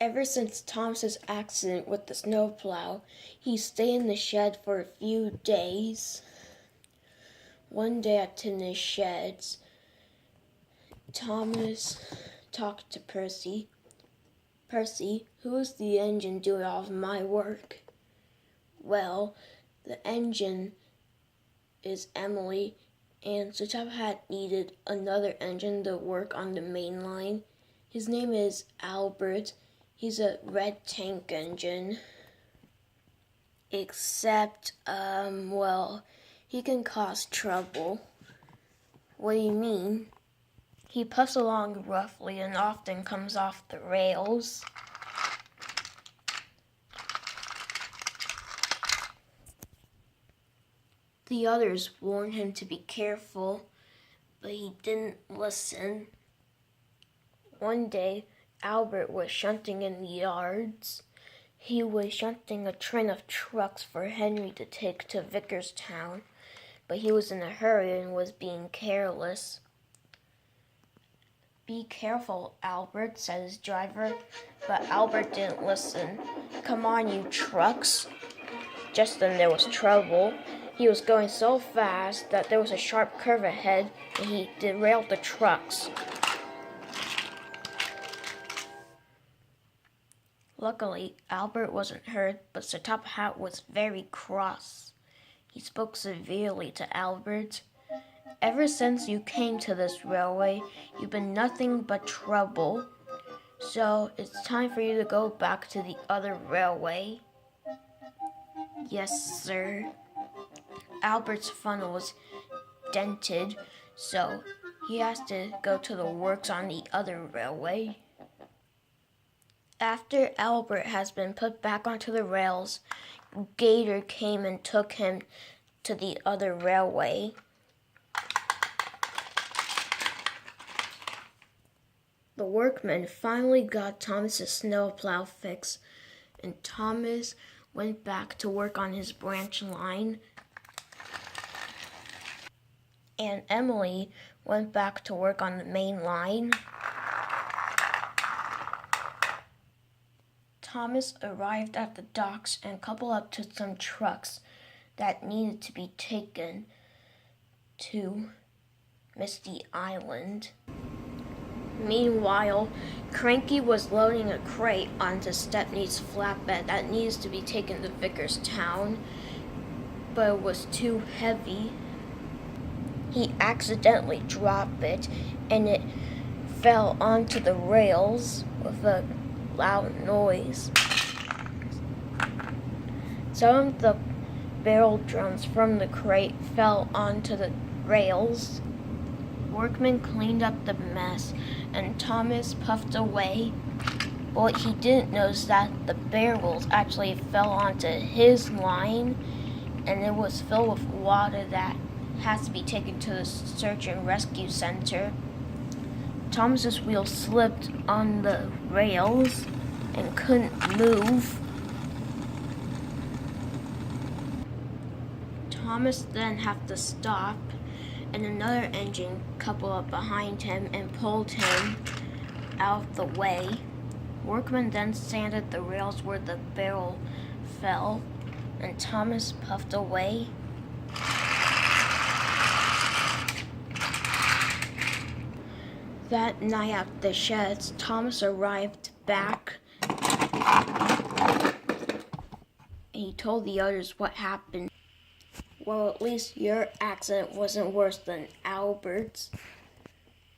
Ever since Thomas's accident with the snowplow, he stayed in the shed for a few days. One day at in his sheds, Thomas talked to Percy. "Percy, who is the engine doing all of my work?" "Well, the engine is Emily, and Sir Top Hat needed another engine to work on the main line. His name is Albert. He's a red tank engine. Except, well, he can cause trouble." "What do you mean?" "He puffs along roughly and often comes off the rails." The others warned him to be careful, but he didn't listen. One day, Albert was shunting in the yards. He was shunting a train of trucks for Henry to take to Vickerstown, but he was in a hurry and was being careless. "Be careful, Albert," said his driver, but Albert didn't listen. "Come on, you trucks." Just then there was trouble. He was going so fast that there was a sharp curve ahead, and he derailed the trucks. Luckily, Albert wasn't hurt, but Sir Top Hat was very cross. He spoke severely to Albert. "Ever since you came to this railway, you've been nothing but trouble. So it's time for you to go back to the other railway." "Yes, sir." Albert's funnel was dented, so he has to go to the works on the other railway. After Albert has been put back onto the rails, Gator came and took him to the other railway. The workmen finally got Thomas's snowplow fixed, and Thomas went back to work on his branch line. And Emily went back to work on the main line. Thomas arrived at the docks and coupled up to some trucks that needed to be taken to Misty Island. Meanwhile, Cranky was loading a crate onto Stepney's flatbed that needs to be taken to Vickerstown, but it was too heavy. He accidentally dropped it, and it fell onto the rails with a loud noise. Some of the barrel drums from the crate fell onto the rails. Workmen cleaned up the mess, and Thomas puffed away. But what he didn't know is that the barrels actually fell onto his line, and it was filled with water that has to be taken to the search and rescue center. Thomas's wheel slipped on the rails and couldn't move. Thomas then had to stop, and another engine coupled up behind him and pulled him out of the way. Workmen then sanded the rails where the barrel fell, and Thomas puffed away. That night at the sheds, Thomas arrived back, and he told the others what happened. "Well, at least your accident wasn't worse than Albert's."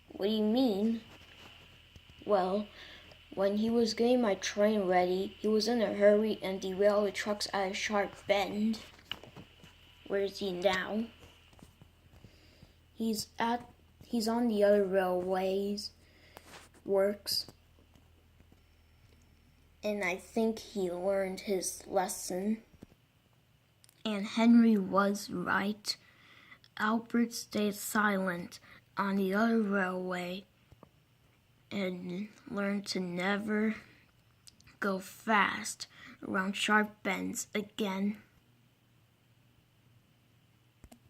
"What do you mean?" "Well, when he was getting my train ready, he was in a hurry and derailed the trucks at a sharp bend." "Where is he now?" He's on the other railway's works, and I think he learned his lesson." And Henry was right. Albert stayed silent on the other railway and learned to never go fast around sharp bends again.